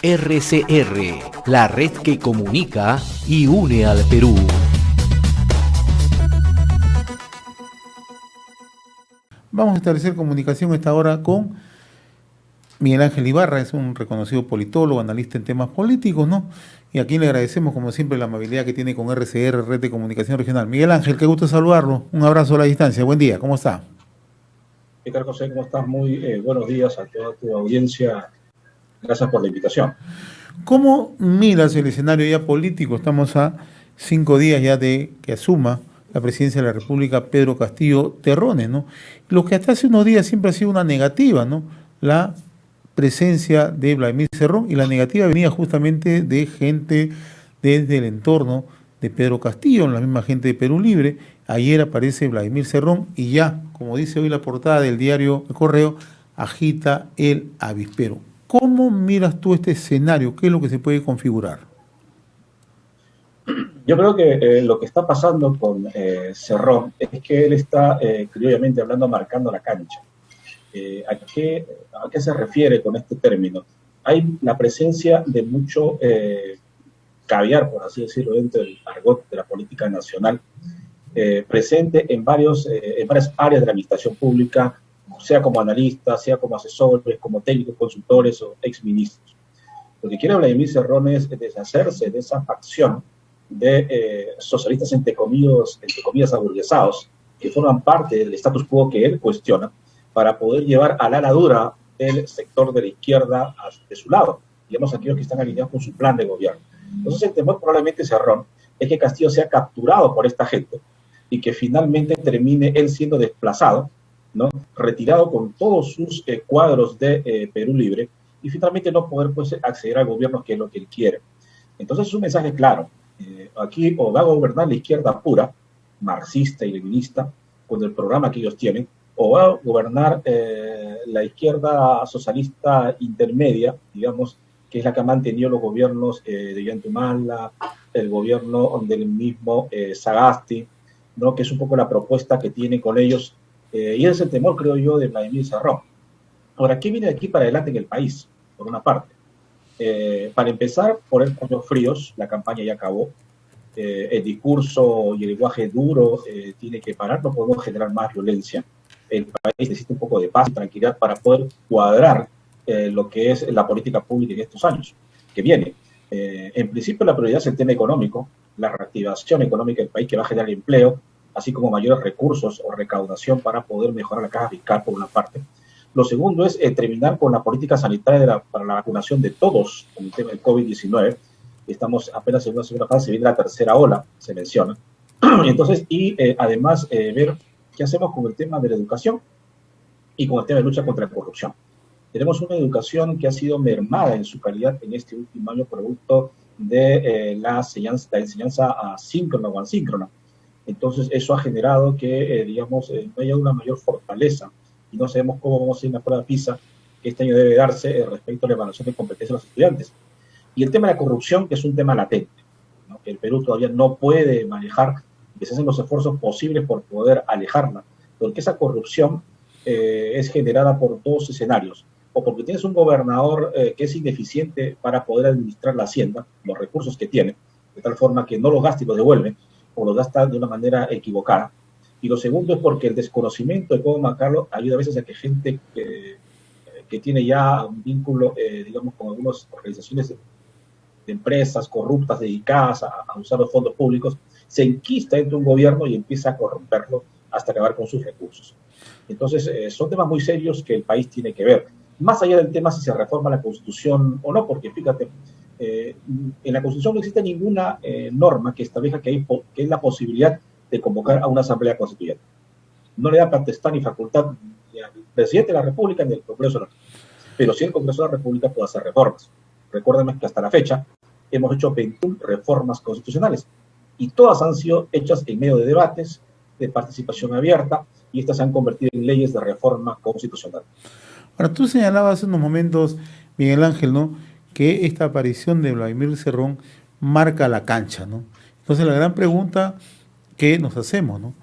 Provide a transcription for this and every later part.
RCR, la red que comunica y une al Perú. Vamos a establecer comunicación a esta hora con Miguel Ángel Ibarra, es un reconocido politólogo, analista en temas políticos, ¿no? Y a quien le agradecemos, como siempre, la amabilidad que tiene con RCR, Red de Comunicación Regional. Miguel Ángel, qué gusto saludarlo. Un abrazo a la distancia. Buen día, ¿cómo está? ¿Qué tal, José? ¿Cómo estás? Muy buenos días a toda tu audiencia. Gracias por la invitación. ¿Cómo miras el escenario ya político? Estamos a 5 días ya de que asuma la presidencia de la República Pedro Castillo Terrones, ¿no? Lo que hasta hace unos días siempre ha sido una negativa, ¿no? La presencia de Vladimir Cerrón, y la negativa venía justamente de gente desde el entorno de Pedro Castillo, la misma gente de Perú Libre. Ayer aparece Vladimir Cerrón y ya, como dice hoy la portada del diario El Correo, agita el avispero. ¿Cómo miras tú este escenario? ¿Qué es lo que se puede configurar? Yo creo que lo que está pasando con Cerrón es que él está, criollamente hablando, marcando la cancha. ¿A qué se refiere con este término? Hay la presencia de mucho caviar, por así decirlo, dentro del argot de la política nacional, presente en varias áreas de la administración pública, sea como analistas, sea como asesores, como técnicos, consultores o exministros. Lo que quiere Vladimir Cerrón es deshacerse de esa facción de socialistas entre comillas aburguesados, que forman parte del status quo que él cuestiona, para poder llevar al ala dura del sector de la izquierda de su lado, digamos aquellos que están alineados con su plan de gobierno. Entonces el temor probablemente, Cerrón, es que Castillo sea capturado por esta gente y que finalmente termine él siendo desplazado, ¿no? Retirado con todos sus cuadros de Perú Libre, y finalmente no poder, pues, acceder al gobierno, que es lo que él quiere. Entonces es un mensaje claro. Aquí o va a gobernar la izquierda pura, marxista y leninista, con el programa que ellos tienen, o va a gobernar la izquierda socialista intermedia, digamos, que es la que ha mantenido los gobiernos de Yantumala, el gobierno del mismo Sagasti, ¿no? Que es un poco la propuesta que tiene con ellos, y ese es el temor, creo yo, de Vladimir Cerrón. Ahora, ¿qué viene de aquí para adelante en el país? Por una parte, para empezar, por el paños fríos, la campaña ya acabó, el discurso y el lenguaje duro tiene que parar, no podemos generar más violencia. El país necesita un poco de paz y tranquilidad para poder cuadrar lo que es la política pública en estos años que viene. En principio, la prioridad es el tema económico, la reactivación económica del país, que va a generar empleo, así como mayores recursos o recaudación para poder mejorar la caja fiscal, por una parte. Lo segundo es terminar con la política sanitaria para la vacunación de todos con el tema del COVID-19. Estamos apenas en una segunda fase, se viene la tercera ola, se menciona. Entonces, además, ver qué hacemos con el tema de la educación y con el tema de lucha contra la corrupción. Tenemos una educación que ha sido mermada en su calidad en este último año, producto de la enseñanza asíncrona o asíncrona. Entonces, eso ha generado que, digamos, no haya una mayor fortaleza, y no sabemos cómo vamos a ir en la prueba PISA, que este año debe darse respecto a la evaluación de competencia de los estudiantes. Y el tema de la corrupción, que es un tema latente, ¿no? Que el Perú todavía no puede manejar, que se hacen los esfuerzos posibles por poder alejarla, porque esa corrupción es generada por dos escenarios: o porque tienes un gobernador que es ineficiente para poder administrar la hacienda, los recursos que tiene, de tal forma que no los gasta y los devuelve, o los gasta de una manera equivocada. Y lo segundo es porque el desconocimiento de cómo manejarlo ayuda a veces a que gente que tiene ya un vínculo, digamos, con algunas organizaciones de empresas corruptas dedicadas a usar los fondos públicos, se enquista dentro de un gobierno y empieza a corromperlo hasta acabar con sus recursos. Entonces, son temas muy serios que el país tiene que ver. Más allá del tema si se reforma la Constitución o no, porque fíjate, en la Constitución no existe ninguna norma que establezca que hay la posibilidad de convocar a una asamblea constituyente. No le da potestad ni facultad ni al presidente de la República ni al Congreso de la República. Pero sí el Congreso de la República puede hacer reformas. Recuérdenme que hasta la fecha hemos hecho 21 reformas constitucionales y todas han sido hechas en medio de debates, de participación abierta, y estas se han convertido en leyes de reforma constitucional. Ahora, tú señalabas hace unos momentos, Miguel Ángel, ¿no?, que esta aparición de Vladimir Cerrón marca la cancha, ¿no? Entonces, la gran pregunta que nos hacemos, ¿no?,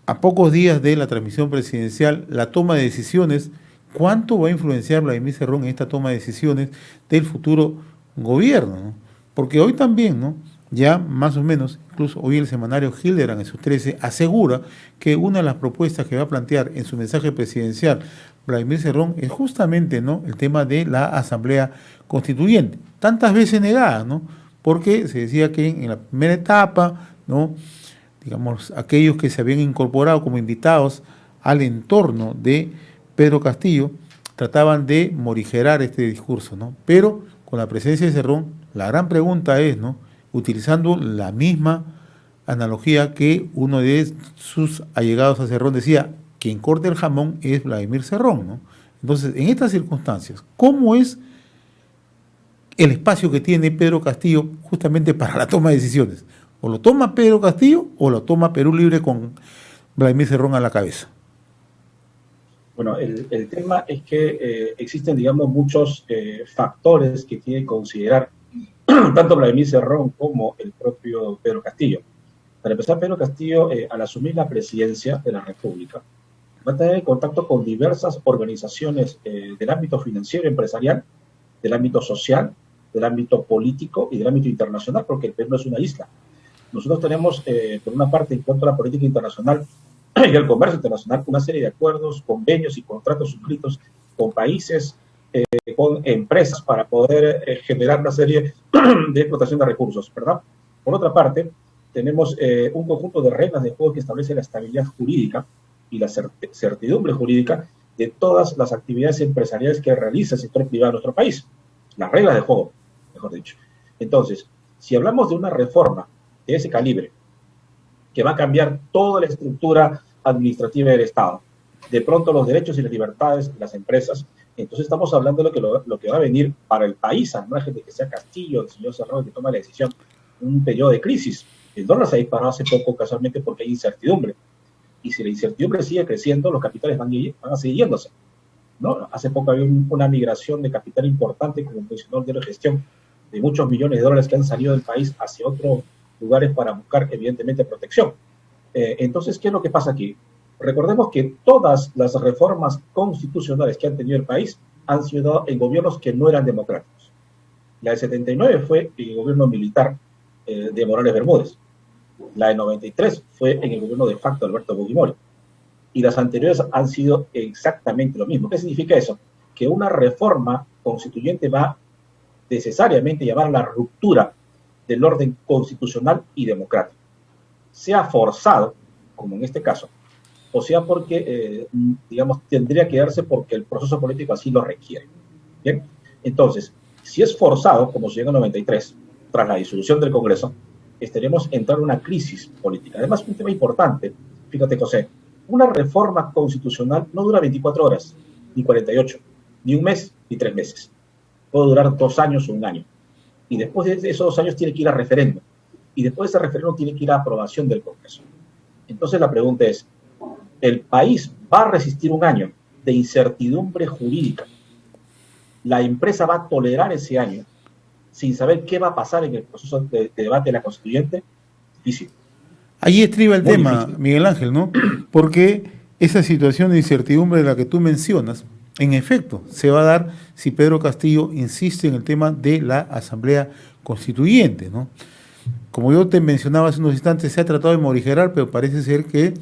a pocos días de la transmisión presidencial, la toma de decisiones, ¿cuánto va a influenciar Vladimir Cerrón en esta toma de decisiones del futuro gobierno, ¿no? Porque hoy también, ¿no? Ya más o menos, incluso hoy el semanario Hildebrand en sus 13 asegura que una de las propuestas que va a plantear en su mensaje presidencial Vladimir Cerrón es justamente, ¿no?, el tema de la Asamblea Constituyente, tantas veces negada, ¿no? Porque se decía que en la primera etapa, ¿no?, digamos, aquellos que se habían incorporado como invitados al entorno de Pedro Castillo trataban de morigerar este discurso, ¿no? Pero con la presencia de Cerrón, la gran pregunta es, ¿no?, utilizando la misma analogía que uno de sus allegados a Cerrón decía, quien corta el jamón es Vladimir Cerrón, ¿no? Entonces, en estas circunstancias, ¿cómo es el espacio que tiene Pedro Castillo justamente para la toma de decisiones? ¿O lo toma Pedro Castillo o lo toma Perú Libre con Vladimir Cerrón a la cabeza? Bueno, el tema es que existen, digamos, muchos factores que tiene que considerar tanto Vladimir Cerrón como el propio Pedro Castillo. Para empezar, Pedro Castillo, al asumir la presidencia de la República, va a tener contacto con diversas organizaciones del ámbito financiero y empresarial, del ámbito social, del ámbito político y del ámbito internacional, porque el Perú no es una isla. Nosotros tenemos, por una parte, en cuanto a la política internacional y el comercio internacional, una serie de acuerdos, convenios y contratos suscritos con países, con empresas para poder generar una serie de explotación de recursos, ¿verdad? Por otra parte, tenemos un conjunto de reglas de juego que establece la estabilidad jurídica y la certidumbre jurídica de todas las actividades empresariales que realiza el sector privado en nuestro país. Las reglas de juego, mejor dicho. Entonces, si hablamos de una reforma de ese calibre, que va a cambiar toda la estructura administrativa del Estado, de pronto los derechos y las libertades de las empresas, entonces estamos hablando de lo que va a venir para el país, al margen de que sea Castillo, el señor Cerrón el que toma la decisión, un periodo de crisis. El dólar se ha disparado hace poco, casualmente, porque hay incertidumbre. Y si la incertidumbre sigue creciendo, los capitales van a seguir yéndose, ¿no? Hace poco había una migración de capital importante, como mencionó el diario de gestión, de muchos millones de dólares que han salido del país hacia otros lugares para buscar, evidentemente, protección. Entonces, ¿qué es lo que pasa aquí? Recordemos que todas las reformas constitucionales que han tenido el país han sido en gobiernos que no eran democráticos. La de 79 fue en el gobierno militar de Morales Bermúdez. La de 93 fue en el gobierno de facto de Alberto Fujimori. Y las anteriores han sido exactamente lo mismo. ¿Qué significa eso? Que una reforma constituyente va necesariamente a llevar a la ruptura del orden constitucional y democrático. Sea forzado, como en este caso, o sea porque, digamos, tendría que darse porque el proceso político así lo requiere. ¿Bien? Entonces, si es forzado, como se llega en 93, tras la disolución del Congreso, estaremos entrando en una crisis política. Además, un tema importante, fíjate, José, una reforma constitucional no dura 24 horas, ni 48, ni un mes, ni 3 meses. Puede durar 2 años o 1 año. Y después de esos 2 años tiene que ir a referéndum. Y después de ese referéndum tiene que ir a aprobación del Congreso. Entonces la pregunta es, ¿el país va a resistir 1 año de incertidumbre jurídica? ¿La empresa va a tolerar ese año sin saber qué va a pasar en el proceso de debate de la constituyente? Difícil. Ahí estriba el Muy tema, difícil. Miguel Ángel, ¿no? Porque esa situación de incertidumbre de la que tú mencionas, en efecto, se va a dar si Pedro Castillo insiste en el tema de la Asamblea Constituyente, ¿no? Como yo te mencionaba hace unos instantes, se ha tratado de morigerar, pero parece ser que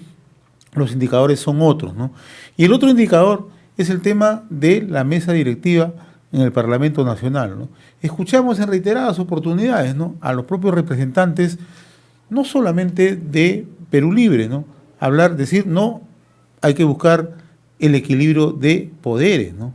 los indicadores son otros, ¿no? Y el otro indicador es el tema de la mesa directiva en el Parlamento Nacional, ¿no? Escuchamos en reiteradas oportunidades, ¿no?, a los propios representantes, no solamente de Perú Libre, ¿no?, hablar, decir, no, hay que buscar el equilibrio de poderes, ¿no?,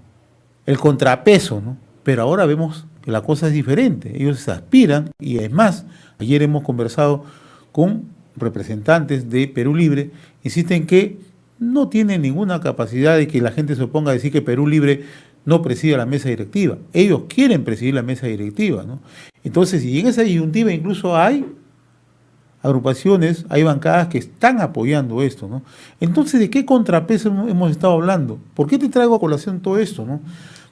el contrapeso, ¿no? Pero ahora vemos que la cosa es diferente. Ellos se aspiran, y es más, ayer hemos conversado con representantes de Perú Libre, insisten que no tienen ninguna capacidad de que la gente se oponga a decir que Perú Libre no presida la mesa directiva. Ellos quieren presidir la mesa directiva, ¿no? Entonces, y en esa disyuntiva incluso hay agrupaciones, hay bancadas que están apoyando esto, ¿no? Entonces, ¿de qué contrapeso hemos estado hablando? ¿Por qué te traigo a colación todo esto, no?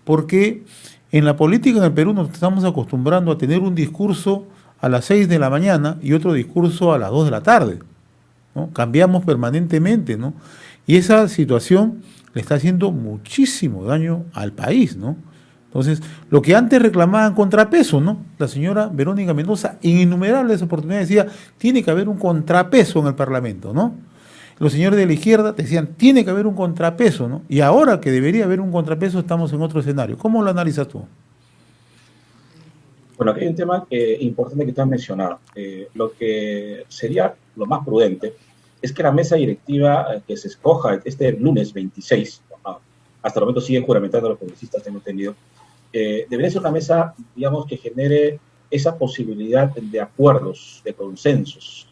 Porque en la política en el Perú nos estamos acostumbrando a tener un discurso a las 6 de la mañana y otro discurso a las 2 de la tarde, ¿no? Cambiamos permanentemente, ¿no? Y esa situación le está haciendo muchísimo daño al país, ¿no? Entonces, lo que antes reclamaban contrapeso, ¿no? La señora Verónica Mendoza en innumerables oportunidades decía, tiene que haber un contrapeso en el Parlamento, ¿no? Los señores de la izquierda decían, tiene que haber un contrapeso, ¿no? Y ahora que debería haber un contrapeso, estamos en otro escenario. ¿Cómo lo analizas tú? Bueno, aquí hay un tema importante que tú has mencionado. Lo que sería lo más prudente es que la mesa directiva que se escoja este lunes 26, hasta el momento siguen juramentando los congresistas, tengo entendido, debería ser una mesa, digamos, que genere esa posibilidad de acuerdos, de consensos,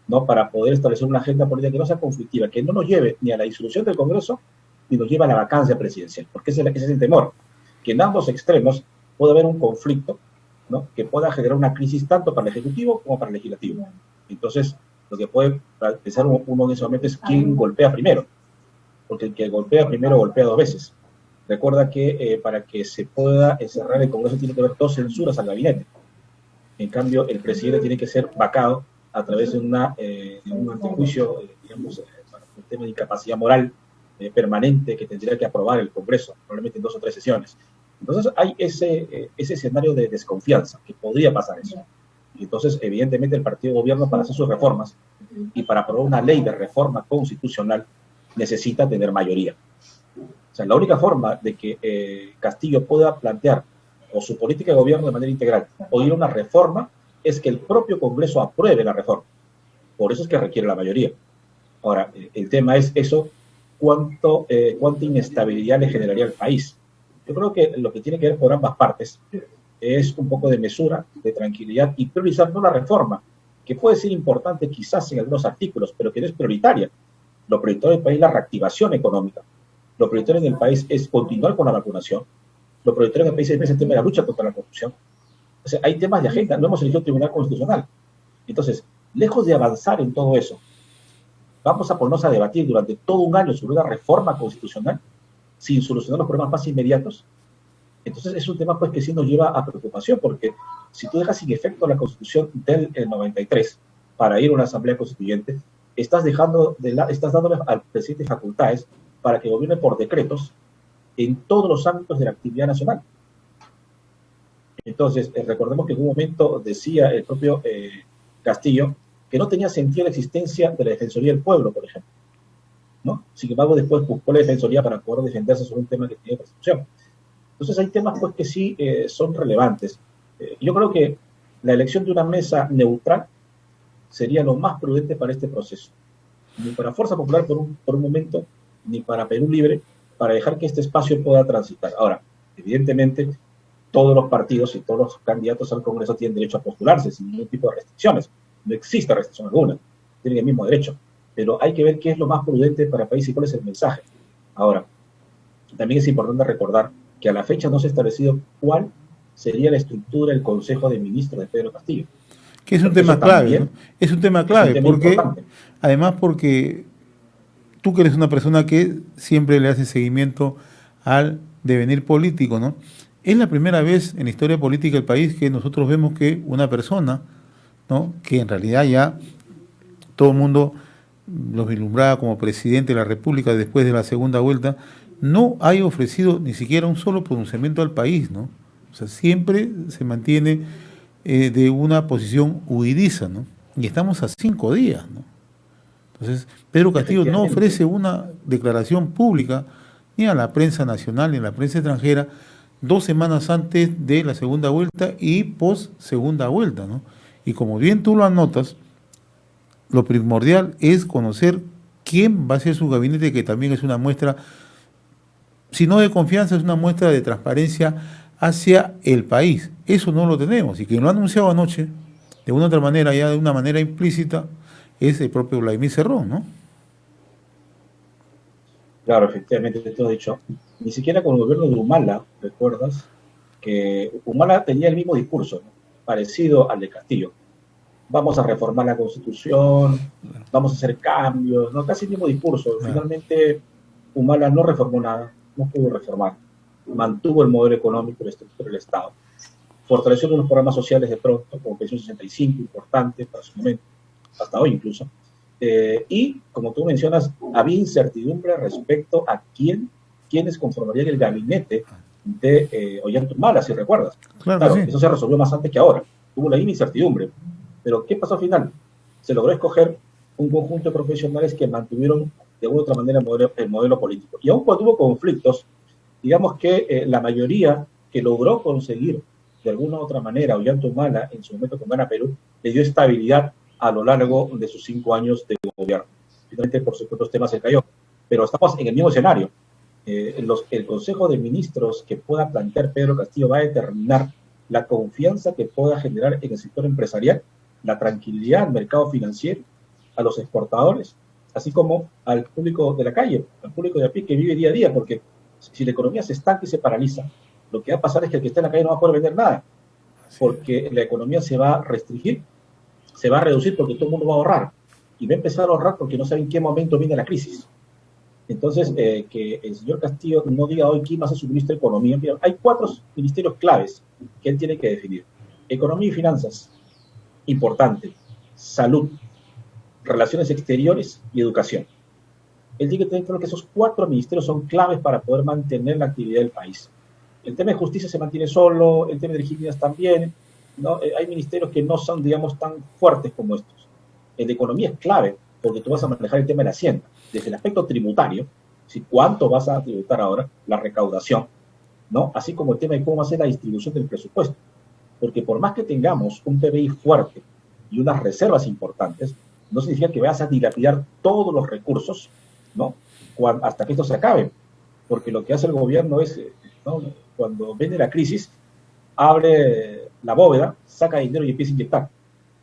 ¿no? Para poder establecer una agenda política que no sea conflictiva, que no nos lleve ni a la disolución del Congreso, ni nos lleve a la vacancia presidencial, porque ese es el temor, que en ambos extremos puede haber un conflicto, ¿no? Que pueda generar una crisis tanto para el Ejecutivo como para el Legislativo. Entonces, lo que puede pensar uno en ese momento es quién golpea primero, porque el que golpea primero golpea dos veces. Recuerda que para que se pueda encerrar el Congreso tiene que haber dos censuras al gabinete. En cambio, el presidente tiene que ser vacado a través de un antejuicio, digamos, para un tema de incapacidad moral permanente que tendría que aprobar el Congreso, probablemente en 2 o 3 sesiones. Entonces hay ese escenario de desconfianza, que podría pasar eso. Y entonces, evidentemente, el partido de gobierno, para hacer sus reformas y para aprobar una ley de reforma constitucional, necesita tener mayoría. O sea, la única forma de que Castillo pueda plantear o su política de gobierno de manera integral o ir a una reforma es que el propio Congreso apruebe la reforma. Por eso es que requiere la mayoría. Ahora, el tema es eso, cuánta inestabilidad le generaría al país. Yo creo que lo que tiene que ver por ambas partes es un poco de mesura, de tranquilidad y priorizar no la reforma, que puede ser importante quizás en algunos artículos, pero que no es prioritaria. Lo prioritario del país es la reactivación económica. Lo prioritario en el país es continuar con la vacunación. Lo prioritario en el país es el tema de la lucha contra la corrupción. O sea, hay temas de agenda. No hemos elegido Tribunal Constitucional. Entonces, lejos de avanzar en todo eso, vamos a ponernos a debatir durante todo un año sobre una reforma constitucional sin solucionar los problemas más inmediatos. Entonces, es un tema pues que sí nos lleva a preocupación, porque si tú dejas sin efecto la Constitución del 93 para ir a una asamblea constituyente, estás dándole al presidente facultades para que gobierne por decretos en todos los ámbitos de la actividad nacional. Entonces, recordemos que en un momento decía el propio Castillo que no tenía sentido la existencia de la Defensoría del Pueblo, por ejemplo, ¿no? Sin embargo, después buscó la Defensoría para poder defenderse sobre un tema que tenía persecución. Entonces, hay temas pues que sí son relevantes. Yo creo que la elección de una mesa neutral sería lo más prudente para este proceso. Ni para Fuerza Popular por un momento, ni para Perú Libre, para dejar que este espacio pueda transitar. Ahora, evidentemente, todos los partidos y todos los candidatos al Congreso tienen derecho a postularse sin ningún tipo de restricciones. No existe restricción alguna. Tienen el mismo derecho. Pero hay que ver qué es lo más prudente para el país y cuál es el mensaje. Ahora, también es importante recordar que a la fecha no se ha establecido cuál sería la estructura del Consejo de Ministros de Pedro Castillo. Que es un tema clave, ¿no? Es un tema clave, porque además porque tú que eres una persona que siempre le hace seguimiento al devenir político, ¿no? Es la primera vez en la historia política del país que nosotros vemos que una persona, ¿no? Que en realidad ya todo el mundo los vislumbraba como presidente de la República después de la segunda vuelta, no haya ofrecido ni siquiera un solo pronunciamiento al país, ¿no? O sea, siempre se mantiene de una posición huidiza, ¿no? Y estamos a 5 días, ¿no? Entonces, Pedro Castillo no ofrece una declaración pública ni a la prensa nacional ni a la prensa extranjera 2 semanas antes de la segunda vuelta y post segunda vuelta, ¿no? Y como bien tú lo anotas, lo primordial es conocer quién va a ser su gabinete, que también es una muestra, si no de confianza, es una muestra de transparencia hacia el país. Eso no lo tenemos, y quien lo ha anunciado anoche, de una u otra manera, ya de una manera implícita, es el propio Vladimir Cerrón, ¿no? Claro, efectivamente, te lo he dicho. Ni siquiera con el gobierno de Humala, ¿recuerdas? Que Humala tenía el mismo discurso, ¿no? Parecido al de Castillo. Vamos a reformar la Constitución, vamos a hacer cambios, ¿no? Casi el mismo discurso. Finalmente, Humala no reformó nada, no pudo reformar. Mantuvo el modelo económico y la estructura del Estado. Fortaleció unos programas sociales de pronto, como Pensión 65, importante para su momento, hasta hoy incluso. Y, como tú mencionas, había incertidumbre respecto a quiénes conformarían el gabinete de Ollantaytamala, si recuerdas. Claro, sí. Eso se resolvió más antes que ahora. Hubo la misma incertidumbre. Pero, ¿qué pasó al final? Se logró escoger un conjunto de profesionales que mantuvieron de alguna u otra manera el modelo político. Y aun cuando hubo conflictos, digamos que la mayoría que logró conseguir de alguna u otra manera Ollantaytamala en su momento con Gana Perú, le dio estabilidad a lo largo de sus 5 años de gobierno. Finalmente, por supuesto, temas se cayó. Pero estamos en el mismo escenario. El Consejo de Ministros que pueda plantear Pedro Castillo va a determinar la confianza que pueda generar en el sector empresarial, la tranquilidad al mercado financiero, a los exportadores, así como al público de la calle, al público de a pie que vive día a día, porque si la economía se estanca y se paraliza, lo que va a pasar es que el que está en la calle no va a poder vender nada, porque la economía se va a restringir, se va a reducir porque todo el mundo va a ahorrar, y va a empezar a ahorrar porque no sabe en qué momento viene la crisis. Entonces, que el señor Castillo no diga hoy quién va a ser su ministro de Economía. Mira, hay 4 ministerios claves que él tiene que definir. Economía y finanzas, importante. Salud, relaciones exteriores y educación. Él tiene que tener claro que esos 4 ministerios son claves para poder mantener la actividad del país. El tema de justicia se mantiene solo, el tema de legitimidad también, ¿no? Hay ministerios que no son, digamos, tan fuertes como estos. El de economía es clave, porque tú vas a manejar el tema de la hacienda. Desde el aspecto tributario, ¿sí? ¿Cuánto vas a tributar ahora? La recaudación, ¿no? Así como el tema de cómo va a ser la distribución del presupuesto. Porque por más que tengamos un PBI fuerte y unas reservas importantes, no significa que vayas a dilapidar todos los recursos, ¿no? Hasta que esto se acabe. Porque lo que hace el gobierno es, ¿no? Cuando viene la crisis, abre la bóveda, saca dinero y empieza a inyectar.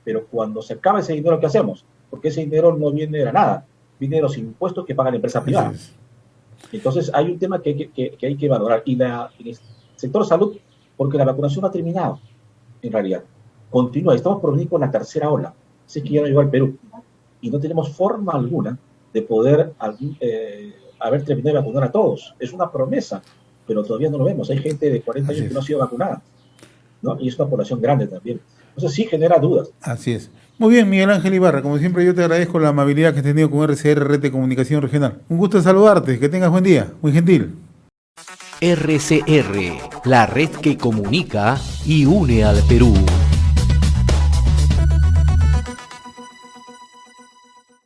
Pero cuando se acaba ese dinero, ¿qué hacemos? Porque ese dinero no viene de la nada, viene de los impuestos que paga la empresa privada. Entonces hay un tema que hay que valorar. Y en el sector salud, porque la vacunación no ha terminado, en realidad. Continúa, estamos por venir con la tercera ola. Así que ya no llegó al Perú. Y no tenemos forma alguna de poder haber terminado de vacunar a todos. Es una promesa, pero todavía no lo vemos. Hay gente de 40 años que no ha sido vacunada, ¿no? Y es una población grande también. Entonces sí genera dudas. Así es. Muy bien, Miguel Ángel Ibarra, como siempre yo te agradezco la amabilidad que has tenido con RCR, Red de Comunicación Regional. Un gusto saludarte, que tengas buen día, muy gentil. RCR, la red que comunica y une al Perú.